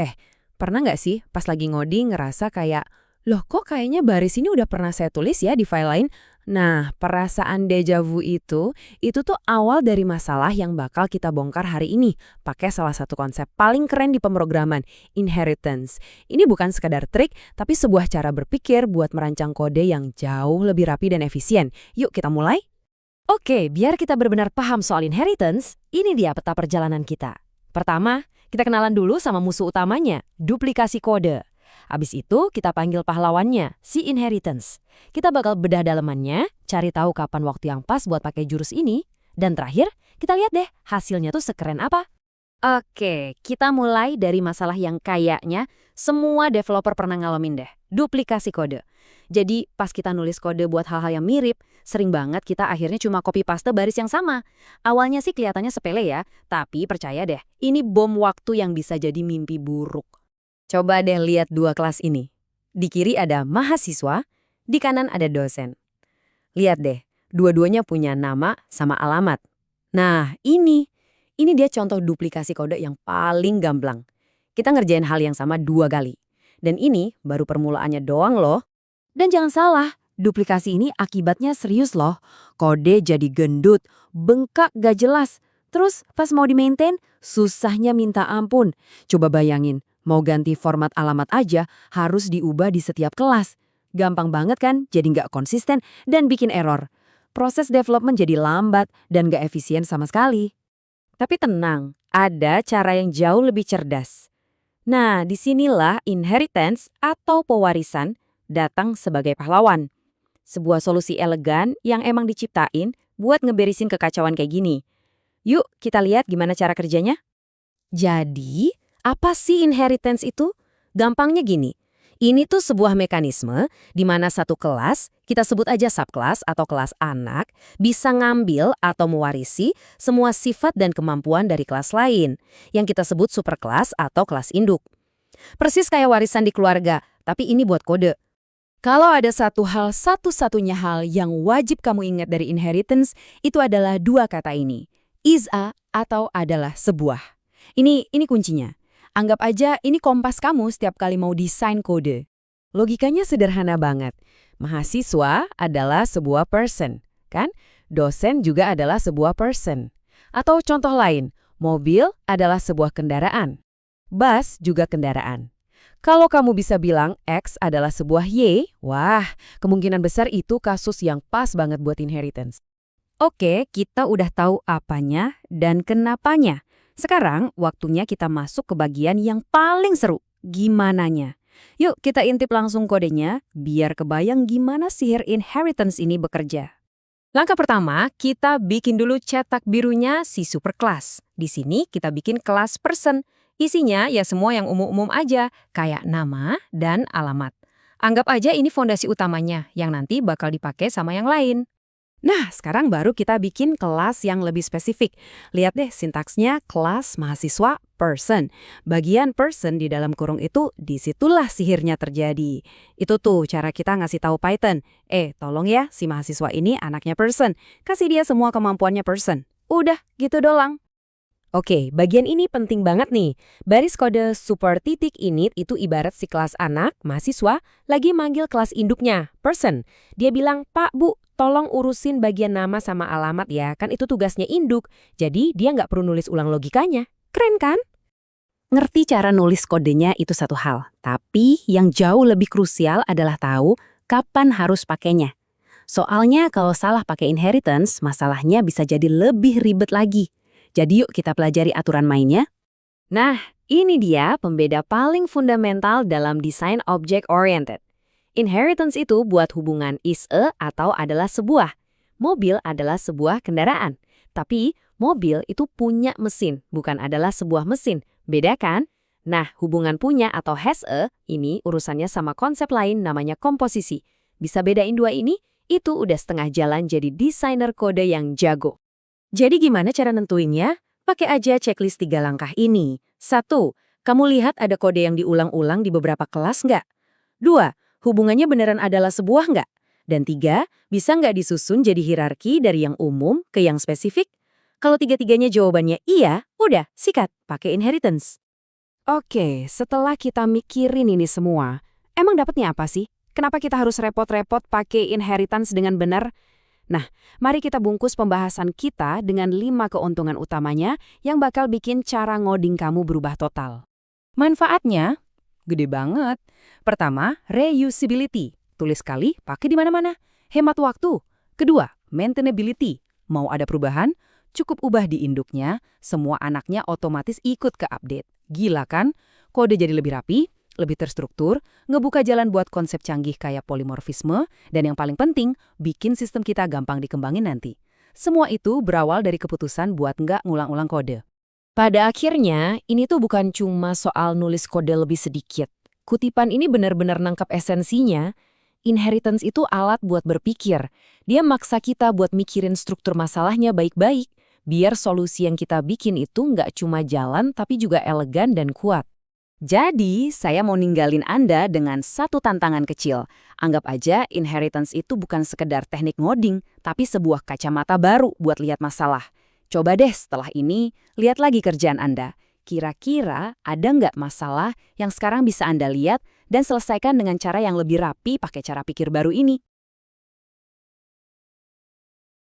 Eh, pernah nggak sih pas lagi ngoding ngerasa kayak, loh kok kayaknya baris ini udah pernah saya tulis ya di file lain? Nah, perasaan deja vu itu tuh awal dari masalah yang bakal kita bongkar hari ini pakai salah satu konsep paling keren di pemrograman, inheritance. Ini bukan sekadar trik, tapi sebuah cara berpikir buat merancang kode yang jauh lebih rapi dan efisien. Yuk kita mulai? Oke, biar kita benar-benar paham soal inheritance, ini dia peta perjalanan kita. Pertama, kita kenalan dulu sama musuh utamanya, duplikasi kode. Abis itu, kita panggil pahlawannya, si inheritance. Kita bakal bedah dalemannya, cari tahu kapan waktu yang pas buat pakai jurus ini, dan terakhir, kita lihat deh hasilnya tuh sekeren apa. Oke, kita mulai dari masalah yang kayaknya semua developer pernah ngalamin deh, duplikasi kode. Jadi pas kita nulis kode buat hal-hal yang mirip, sering banget kita akhirnya cuma copy paste baris yang sama. Awalnya sih kelihatannya sepele ya, tapi percaya deh, ini bom waktu yang bisa jadi mimpi buruk. Coba deh lihat dua kelas ini. Di kiri ada mahasiswa, di kanan ada dosen. Lihat deh, dua-duanya punya nama sama alamat. Nah, ini dia contoh duplikasi kode yang paling gamblang. Kita ngerjain hal yang sama 2 kali. Dan ini baru permulaannya doang loh. Dan jangan salah, duplikasi ini akibatnya serius loh. Kode jadi gendut, bengkak gak jelas. Terus pas mau di-maintain, susahnya minta ampun. Coba bayangin, mau ganti format alamat aja harus diubah di setiap kelas. Gampang banget kan, jadi nggak konsisten dan bikin error. Proses development jadi lambat dan nggak efisien sama sekali. Tapi tenang, ada cara yang jauh lebih cerdas. Nah, disinilah inheritance atau pewarisan datang sebagai pahlawan. Sebuah solusi elegan yang emang diciptain buat ngeberisin kekacauan kayak gini. Yuk, kita lihat gimana cara kerjanya. Jadi, apa sih inheritance itu? Gampangnya gini. Ini tuh sebuah mekanisme di mana satu kelas, kita sebut aja subkelas atau kelas anak, bisa ngambil atau mewarisi semua sifat dan kemampuan dari kelas lain, yang kita sebut superkelas atau kelas induk. Persis kayak warisan di keluarga, tapi ini buat kode. Kalau ada satu-satunya hal yang wajib kamu ingat dari inheritance, itu adalah 2 kata ini. Is a atau adalah sebuah. Ini kuncinya. Anggap aja ini kompas kamu setiap kali mau desain kode. Logikanya sederhana banget. Mahasiswa adalah sebuah person, kan? Dosen juga adalah sebuah person. Atau contoh lain, mobil adalah sebuah kendaraan. Bus juga kendaraan. Kalau kamu bisa bilang X adalah sebuah Y, wah, kemungkinan besar itu kasus yang pas banget buat inheritance. Oke, kita udah tahu apanya dan kenapanya. Sekarang waktunya kita masuk ke bagian yang paling seru, gimananya. Yuk kita intip langsung kodenya, biar kebayang gimana sihir inheritance ini bekerja. Langkah pertama, kita bikin dulu cetak birunya si superclass. Di sini kita bikin kelas person. Isinya ya semua yang umum-umum aja, kayak nama dan alamat. Anggap aja ini fondasi utamanya, yang nanti bakal dipakai sama yang lain. Nah, sekarang baru kita bikin kelas yang lebih spesifik. Lihat deh sintaksnya kelas mahasiswa person. Bagian person di dalam kurung itu, disitulah sihirnya terjadi. Itu tuh cara kita ngasih tahu Python. Tolong ya, si mahasiswa ini anaknya person. Kasih dia semua kemampuannya person. Udah, gitu doang. Oke, bagian ini penting banget nih. Baris kode super titik init itu ibarat si kelas anak, mahasiswa, lagi manggil kelas induknya, person. Dia bilang, Pak, Bu, tolong urusin bagian nama sama alamat ya, kan itu tugasnya induk. Jadi dia nggak perlu nulis ulang logikanya. Keren kan? Ngerti cara nulis kodenya itu satu hal, tapi yang jauh lebih krusial adalah tahu kapan harus pakainya. Soalnya kalau salah pakai inheritance, masalahnya bisa jadi lebih ribet lagi. Jadi yuk kita pelajari aturan mainnya. Nah, ini dia pembeda paling fundamental dalam desain object-oriented. Inheritance itu buat hubungan is a atau adalah sebuah. Mobil adalah sebuah kendaraan. Tapi mobil itu punya mesin, bukan adalah sebuah mesin. Beda kan? Nah, hubungan punya atau has a, ini urusannya sama konsep lain namanya komposisi. Bisa bedain dua ini? Itu udah setengah jalan jadi desainer kode yang jago. Jadi gimana cara nentuinnya? Pakai aja checklist 3 langkah ini. 1. Kamu lihat ada kode yang diulang-ulang di beberapa kelas nggak? 2. Hubungannya beneran adalah sebuah nggak? Dan 3. Bisa nggak disusun jadi hierarki dari yang umum ke yang spesifik? Kalau 3-tiganya jawabannya iya, udah, sikat, pakai inheritance. Oke, setelah kita mikirin ini semua, emang dapetnya apa sih? Kenapa kita harus repot-repot pakai inheritance dengan benar? Nah, mari kita bungkus pembahasan kita dengan 5 keuntungan utamanya yang bakal bikin cara ngoding kamu berubah total. Manfaatnya gede banget. Pertama, reusability. Tulis sekali, pakai di mana-mana. Hemat waktu. Kedua, maintainability. Mau ada perubahan, cukup ubah di induknya, semua anaknya otomatis ikut ke update. Gila kan? Kode jadi lebih rapi, lebih terstruktur, ngebuka jalan buat konsep canggih kayak polimorfisme, dan yang paling penting, bikin sistem kita gampang dikembangin nanti. Semua itu berawal dari keputusan buat nggak ngulang-ulang kode. Pada akhirnya, ini tuh bukan cuma soal nulis kode lebih sedikit. Kutipan ini benar-benar nangkap esensinya. Inheritance itu alat buat berpikir. Dia maksa kita buat mikirin struktur masalahnya baik-baik, biar solusi yang kita bikin itu nggak cuma jalan tapi juga elegan dan kuat. Jadi, saya mau ninggalin Anda dengan satu tantangan kecil. Anggap aja inheritance itu bukan sekedar teknik ngoding, tapi sebuah kacamata baru buat lihat masalah. Coba deh setelah ini, lihat lagi kerjaan Anda. Kira-kira ada nggak masalah yang sekarang bisa Anda lihat dan selesaikan dengan cara yang lebih rapi pakai cara pikir baru ini?